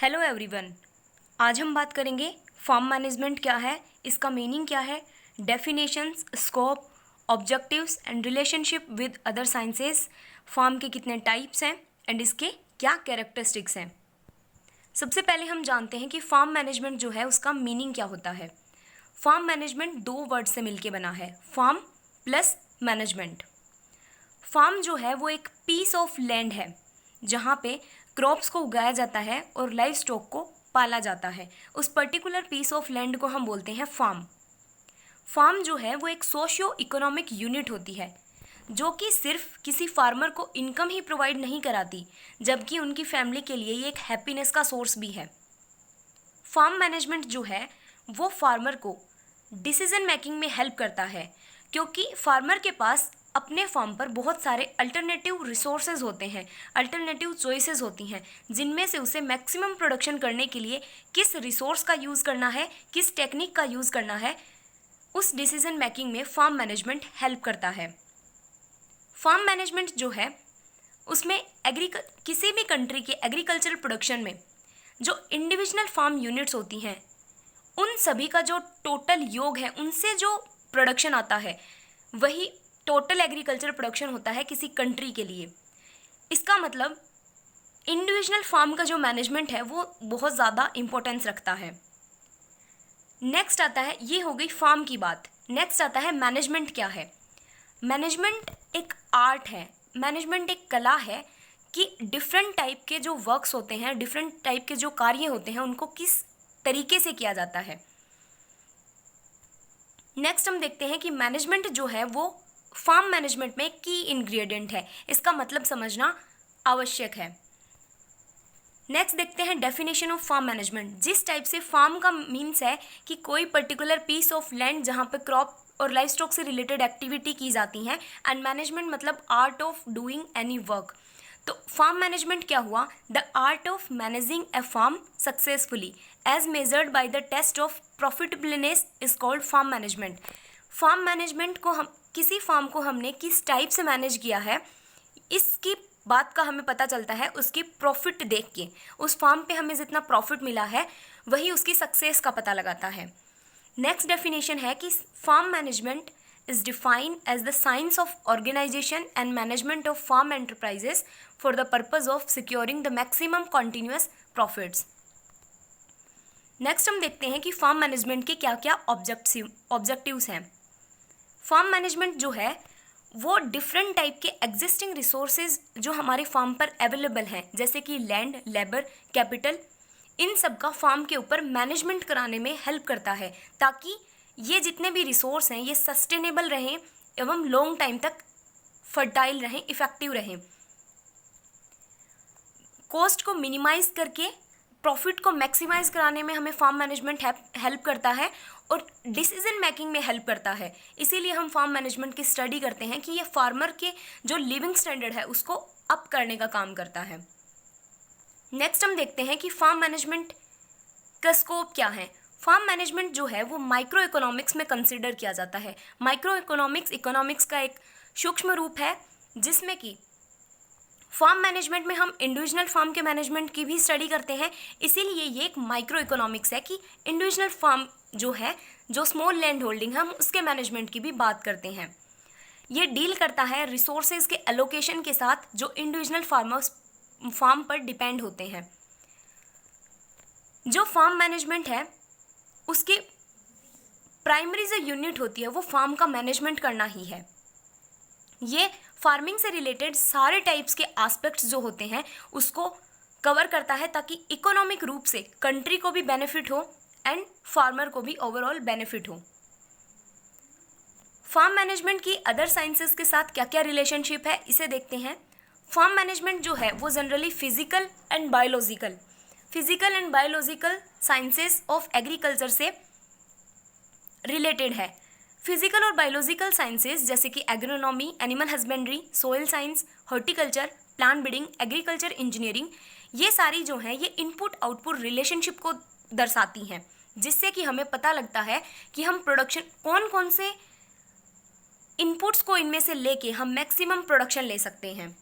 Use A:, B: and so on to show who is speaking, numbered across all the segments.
A: Hello everyone. आज हम बात करेंगे फार्म मैनेजमेंट क्या है, इसका मीनिंग क्या है, definitions, scope, objectives and relationship with other sciences, farm के कितने टाइप्स हैं एंड इसके क्या कैरेक्टरिस्टिक्स हैं। सबसे पहले हम जानते हैं कि फार्म मैनेजमेंट जो है उसका मीनिंग क्या होता है। फार्म मैनेजमेंट दो वर्ड से मिलके बना है, फार्म प्लस मैनेजमेंट। फार्म जो है वो एक पीस ऑफ लैंड है जहाँ पे क्रॉप्स को उगाया जाता है और लाइव स्टॉक को पाला जाता है। उस पर्टिकुलर पीस ऑफ लैंड को हम बोलते हैं फार्म। फार्म जो है वो एक सोशियो इकोनॉमिक यूनिट होती है जो कि सिर्फ किसी फार्मर को इनकम ही प्रोवाइड नहीं कराती, जबकि उनकी फैमिली के लिए ये एक हैप्पीनेस का सोर्स भी है। फार्म मैनेजमेंट जो है वो फार्मर को डिसीजन मेकिंग में हेल्प करता है, क्योंकि फार्मर के पास अपने फार्म पर बहुत सारे अल्टरनेटिव रिसोर्सेज होते हैं, अल्टरनेटिव चॉइसेस होती हैं, जिनमें से उसे मैक्सिमम प्रोडक्शन करने के लिए किस रिसोर्स का यूज़ करना है, किस टेक्निक का यूज़ करना है, उस डिसीजन मेकिंग में फार्म मैनेजमेंट हेल्प करता है। फार्म मैनेजमेंट जो है उसमें किसी भी कंट्री के एग्रीकल्चरल प्रोडक्शन में जो इंडिविजुअल फार्म यूनिट्स होती हैं उन सभी का जो टोटल योग है, उनसे जो प्रोडक्शन आता है वही टोटल एग्रीकल्चर प्रोडक्शन होता है किसी कंट्री के लिए। इसका मतलब इंडिविजुअल फार्म का जो मैनेजमेंट है वो बहुत ज़्यादा इम्पोर्टेंस रखता है। नेक्स्ट आता है, ये हो गई फार्म की बात। नेक्स्ट आता है मैनेजमेंट क्या है। मैनेजमेंट एक आर्ट है, मैनेजमेंट एक कला है कि डिफरेंट टाइप के जो वर्क्स होते हैं, डिफरेंट टाइप के जो कार्य होते हैं, उनको किस तरीके से किया जाता है। नेक्स्ट हम देखते हैं कि मैनेजमेंट जो है वो फार्म मैनेजमेंट में की इंग्रेडिएंट है, इसका मतलब समझना आवश्यक है। नेक्स्ट देखते हैं डेफिनेशन ऑफ फार्म मैनेजमेंट। जिस टाइप से फार्म का मीन्स है कि कोई पर्टिकुलर पीस ऑफ लैंड जहाँ पे क्रॉप और लाइफ स्टॉक से रिलेटेड एक्टिविटी की जाती हैं, एंड मैनेजमेंट मतलब art of doing any work. तो फार्म मैनेजमेंट क्या हुआ? The art of managing a farm successfully as measured by the test of profitableness is called farm management. Farm management को हम किसी फार्म को हमने किस टाइप से मैनेज किया है, इसकी बात का हमें पता चलता है उसकी प्रॉफिट देख के। उस फार्म पे हमें जितना प्रॉफिट मिला है वही उसकी सक्सेस का पता लगाता है। नेक्स्ट डेफिनेशन है कि farm management is defined as the science of organization and management of farm enterprises for the purpose of securing the maximum continuous profits. Next हम देखते हैं कि फार्म मैनेजमेंट के क्या क्या ऑब्जेक्टिव्स हैं। फार्म मैनेजमेंट जो है वो डिफरेंट टाइप के एग्जिस्टिंग रिसोर्सेज जो हमारे फार्म पर अवेलेबल हैं, जैसे कि लैंड, लेबर, कैपिटल, इन सब का फार्म के ऊपर मैनेजमेंट कराने में हेल्प करता है, ताकि ये जितने भी रिसोर्स हैं ये सस्टेनेबल रहें एवं लॉन्ग टाइम तक फर्टाइल रहें, इफेक्टिव रहें। कॉस्ट को मिनिमाइज करके प्रॉफिट को मैक्सिमाइज कराने में हमें फार्म मैनेजमेंट हेल्प करता है और डिसीजन मेकिंग में हेल्प करता है। इसीलिए हम फार्म मैनेजमेंट की स्टडी करते हैं कि ये फार्मर के जो लिविंग स्टैंडर्ड है उसको अप करने का काम करता है। नेक्स्ट हम देखते हैं कि फार्म मैनेजमेंट का स्कोप क्या है। फार्म मैनेजमेंट जो है वो माइक्रो इकोनॉमिक्स में कंसिडर किया जाता है। माइक्रो इकोनॉमिक्स इकोनॉमिक्स का एक सूक्ष्म रूप है, जिसमें कि फार्म मैनेजमेंट में हम इंडिविजुअल फार्म के मैनेजमेंट की भी स्टडी करते हैं। इसीलिए ये एक माइक्रो इकोनॉमिक्स है कि इंडिविजुअल फार्म जो है, जो स्मॉल लैंड होल्डिंग है, हम उसके मैनेजमेंट की भी बात करते हैं। ये डील करता है रिसोर्सेज के एलोकेशन के साथ जो इंडिविजुअल फार्म पर डिपेंड होते हैं। जो फार्म मैनेजमेंट है उसकी प्राइमरी जो यूनिट होती है वो फार्म का मैनेजमेंट करना ही है। ये फार्मिंग से रिलेटेड सारे टाइप्स के एस्पेक्ट्स जो होते हैं उसको कवर करता है, ताकि इकोनॉमिक रूप से कंट्री को भी बेनिफिट हो एंड फार्मर को भी ओवरऑल बेनिफिट हो। फार्म मैनेजमेंट की अदर साइंसेस के साथ क्या क्या रिलेशनशिप है इसे देखते हैं। फार्म मैनेजमेंट जो है वो generally physical and biological sciences of agriculture से रिलेटेड है। फिजिकल और बायोलॉजिकल साइंसेस जैसे कि agronomy, animal husbandry, soil science, horticulture, plant breeding, agriculture engineering, ये सारी जो हैं ये इनपुट आउटपुट रिलेशनशिप को दर्शाती हैं, जिससे कि हमें पता लगता है कि हम प्रोडक्शन कौन कौन से इनपुट्स को इनमें से लेके हम मैक्सिमम प्रोडक्शन ले सकते हैं।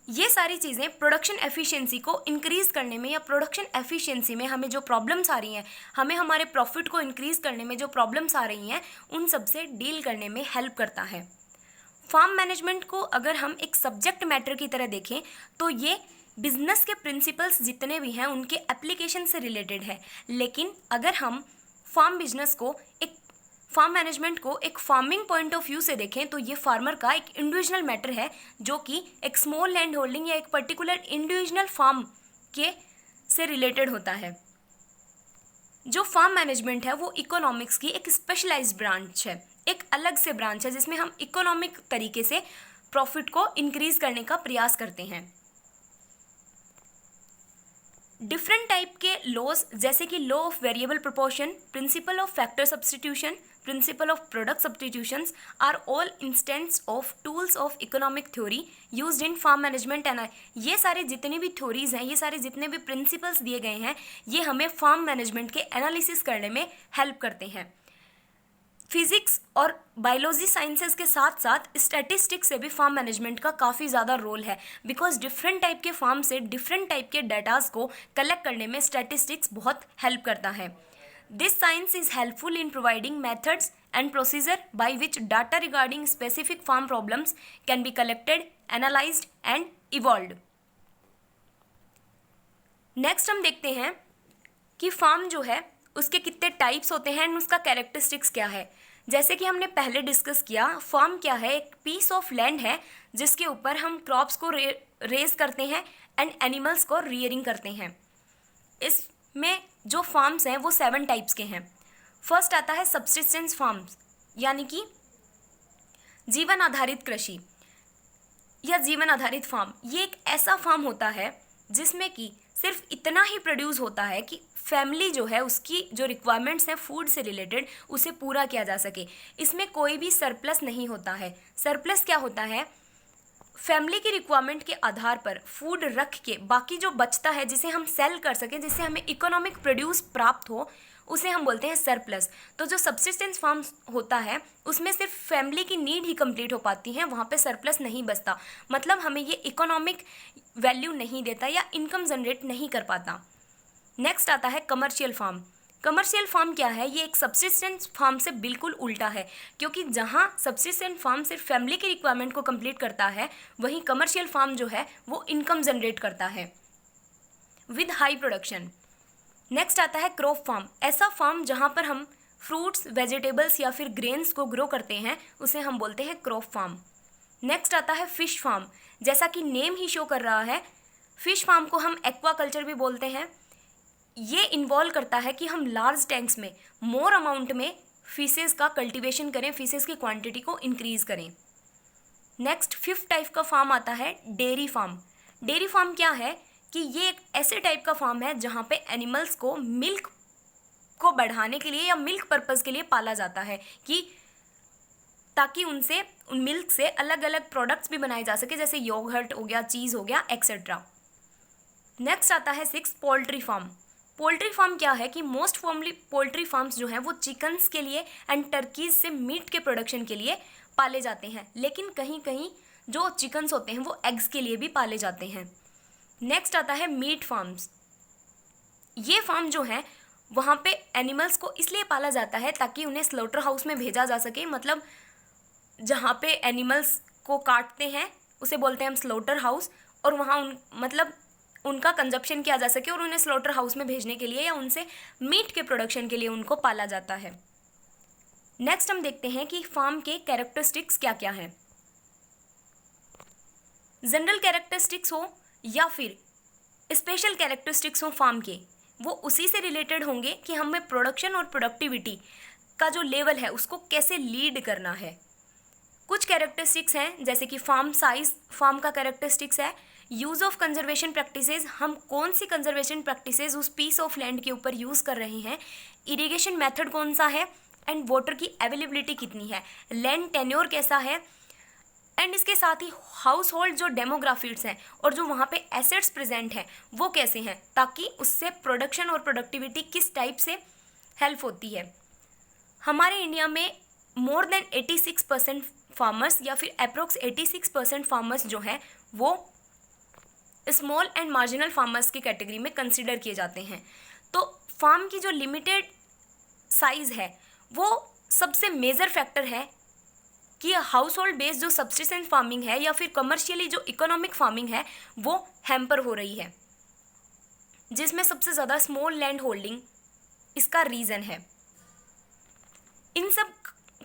A: ये सारी चीज़ें प्रोडक्शन एफिशिएंसी को इंक्रीज़ करने में या प्रोडक्शन एफिशिएंसी में हमें जो प्रॉब्लम्स आ रही हैं, हमें हमारे प्रॉफिट को इंक्रीज़ करने में जो प्रॉब्लम्स आ रही हैं, उन सब से डील करने में हेल्प करता है। फार्म मैनेजमेंट को अगर हम एक सब्जेक्ट मैटर की तरह देखें तो ये बिजनेस के प्रिंसिपल्स जितने भी हैं उनके एप्लीकेशन से रिलेटेड है। लेकिन अगर हम फार्म मैनेजमेंट को एक फार्मिंग पॉइंट ऑफ व्यू से देखें तो ये फार्मर का एक इंडिविजुअल मैटर है, जो कि एक स्मॉल लैंड होल्डिंग या एक पर्टिकुलर इंडिविजुअल फार्म के से रिलेटेड होता है। जो फार्म मैनेजमेंट है वो इकोनॉमिक्स की एक स्पेशलाइज्ड ब्रांच है, एक अलग से ब्रांच है जिसमें हम इकोनॉमिक तरीके से प्रॉफिट को इंक्रीज करने का प्रयास करते हैं। डिफरेंट टाइप के लॉज जैसे कि law of variable proportion, principle of factor substitution, principle of product substitutions are all instance of tools of economic theory used in farm management. And ये सारे जितने भी थ्योरीज हैं, ये सारे जितने भी प्रिंसिपल्स दिए गए हैं, ये हमें फार्म मैनेजमेंट के एनालिसिस करने में हेल्प करते हैं। फिजिक्स और बायोलॉजी साइंसेस के साथ साथ स्टैटिस्टिक्स से भी फार्म मैनेजमेंट का काफ़ी ज़्यादा रोल है, बिकॉज डिफरेंट टाइप के फार्म से डिफरेंट टाइप के डाटाज को कलेक्ट करने में स्टैटिस्टिक्स बहुत हेल्प करता है। This science is helpful in providing methods and procedure by which data regarding specific farm problems can be collected, analysed and evolved. Next हम देखते हैं कि फार्म जो है उसके कितने टाइप्स होते हैं एंड उसका कैरेक्टरिस्टिक्स क्या है। जैसे कि हमने पहले डिस्कस किया, फार्म क्या है, एक पीस ऑफ लैंड है जिसके ऊपर हम क्रॉप्स को रेज करते हैं एंड एनिमल्स को रियरिंग करते हैं। इसमें जो फार्म्स हैं वो 7 टाइप्स के हैं। फर्स्ट आता है सब्सिस्टेंस फार्म्स, यानी कि जीवन आधारित कृषि या जीवन आधारित फार्म। ये एक ऐसा फार्म होता है जिसमें कि सिर्फ इतना ही प्रोड्यूस होता है कि फैमिली जो है उसकी जो रिक्वायरमेंट्स हैं फूड से रिलेटेड उसे पूरा किया जा सके। इसमें कोई भी सरप्लस नहीं होता है। सरप्लस क्या होता है? फैमिली की रिक्वायरमेंट के आधार पर फूड रख के बाकी जो बचता है जिसे हम सेल कर सकें, जिससे हमें इकोनॉमिक प्रोड्यूस प्राप्त हो, उसे हम बोलते हैं सरप्लस। तो जो सब्सिस्टेंस फार्म होता है उसमें सिर्फ फैमिली की नीड ही कंप्लीट हो पाती हैं, वहाँ पे सरप्लस नहीं बचता, मतलब हमें ये इकोनॉमिक वैल्यू नहीं देता या इनकम जनरेट नहीं कर पाता। नेक्स्ट आता है कमर्शियल फार्म। कमर्शियल फार्म क्या है? ये एक सब्सिस्टेंस फार्म से बिल्कुल उल्टा है, क्योंकि जहाँ सब्सिस्टेंस फार्म सिर्फ फैमिली की रिक्वायरमेंट को कंप्लीट करता है, वहीं कमर्शियल फार्म जो है वो इनकम जनरेट करता है विद हाई प्रोडक्शन। नेक्स्ट आता है क्रॉप फार्म। ऐसा फार्म जहाँ पर हम फ्रूट्स, वेजिटेबल्स या फिर ग्रेन्स को ग्रो करते हैं, उसे हम बोलते हैं क्रॉप फार्म। नेक्स्ट आता है फिश फार्म। जैसा कि नेम ही शो कर रहा है, फिश फार्म को हम एक्वाकल्चर भी बोलते हैं। ये इन्वॉल्व करता है कि हम लार्ज टैंक्स में मोर अमाउंट में फिशेस का कल्टीवेशन करें, फिशेस की क्वांटिटी को इंक्रीज करें। नेक्स्ट 5th टाइप का फार्म आता है डेयरी फार्म। डेयरी फार्म क्या है कि ये एक ऐसे टाइप का फार्म है जहाँ पे एनिमल्स को मिल्क को बढ़ाने के लिए या मिल्क पर्पज़ के लिए पाला जाता है, कि ताकि उन मिल्क से अलग अलग प्रोडक्ट्स भी बनाए जा सके, जैसे योगर्ट हो गया, चीज़ हो गया, एक्सेट्रा। नेक्स्ट आता है 6 पोल्ट्री फार्म। पोल्ट्री फार्म क्या है कि मोस्ट फॉर्मली पोल्ट्री फार्म्स जो हैं वो चिकन्स के लिए एंड टर्कीज से मीट के प्रोडक्शन के लिए पाले जाते हैं, लेकिन कहीं कहीं जो चिकन्स होते हैं वो एग्स के लिए भी पाले जाते हैं। नेक्स्ट आता है मीट फार्म्स। ये फार्म जो है वहाँ पे एनिमल्स को इसलिए पाला जाता है ताकि उन्हें स्लॉटर हाउस में भेजा जा सके, मतलब जहाँ पे एनिमल्स को काटते हैं उसे बोलते हैं हम स्लॉटर हाउस, और वहाँ मतलब उनका कंजप्शन किया जा सके और उन्हें स्लॉटर हाउस में भेजने के लिए या उनसे मीट के प्रोडक्शन के लिए उनको पाला जाता है। नेक्स्ट हम देखते हैं कि फार्म के कैरेक्टरिस्टिक्स क्या क्या हैं। जनरल कैरेक्टरिस्टिक्स हो या फिर स्पेशल कैरेक्टरिस्टिक्स हो फार्म के, वो उसी से रिलेटेड होंगे कि हमें प्रोडक्शन और प्रोडक्टिविटी का जो लेवल है उसको कैसे लीड करना है। कुछ कैरेक्टरिस्टिक्स हैं जैसे कि फार्म साइज फार्म का कैरेक्टरिस्टिक्स है। यूज़ ऑफ कंजर्वेशन प्रैक्टिसेस, हम कौन सी कंजर्वेशन प्रैक्टिसेस उस पीस ऑफ लैंड के ऊपर यूज़ कर रहे हैं। इरिगेशन मेथड कौन सा है एंड वाटर की अवेलेबिलिटी कितनी है। लैंड टेन्योर कैसा है, एंड इसके साथ ही हाउस होल्ड जो डेमोग्राफिक्स हैं और जो वहाँ पे एसेट्स प्रेजेंट हैं वो कैसे हैं, ताकि उससे प्रोडक्शन और प्रोडक्टिविटी किस टाइप से हेल्प होती है। हमारे इंडिया में मोर देन 86% फार्मर्स या फिर अप्रोक्स 86% फार्मर्स जो हैं वो स्मॉल एंड मार्जिनल फार्मर्स की कैटेगरी में कंसिडर किए जाते हैं। तो फार्म की जो लिमिटेड साइज है वो सबसे मेजर फैक्टर है कि हाउस होल्ड बेस्ड जो सब्सिस्टेंस फार्मिंग है या फिर कमर्शियली जो इकोनॉमिक फार्मिंग है वो हैम्पर हो रही है, जिसमें सबसे ज़्यादा स्मॉल लैंड होल्डिंग इसका रीज़न है। इन सब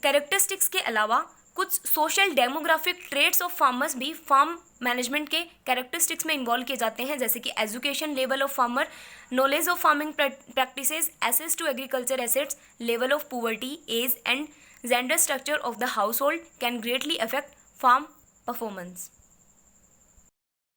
A: कैरेक्टरिस्टिक्स के अलावा कुछ social demographic traits of farmers भी फार्म मैनेजमेंट के कैरेक्टरिस्टिक्स में इन्वॉल्व किए जाते हैं, जैसे कि education level of farmer, knowledge of farming practices, access to agriculture assets, level of poverty, age and gender structure of the household can greatly affect farm performance.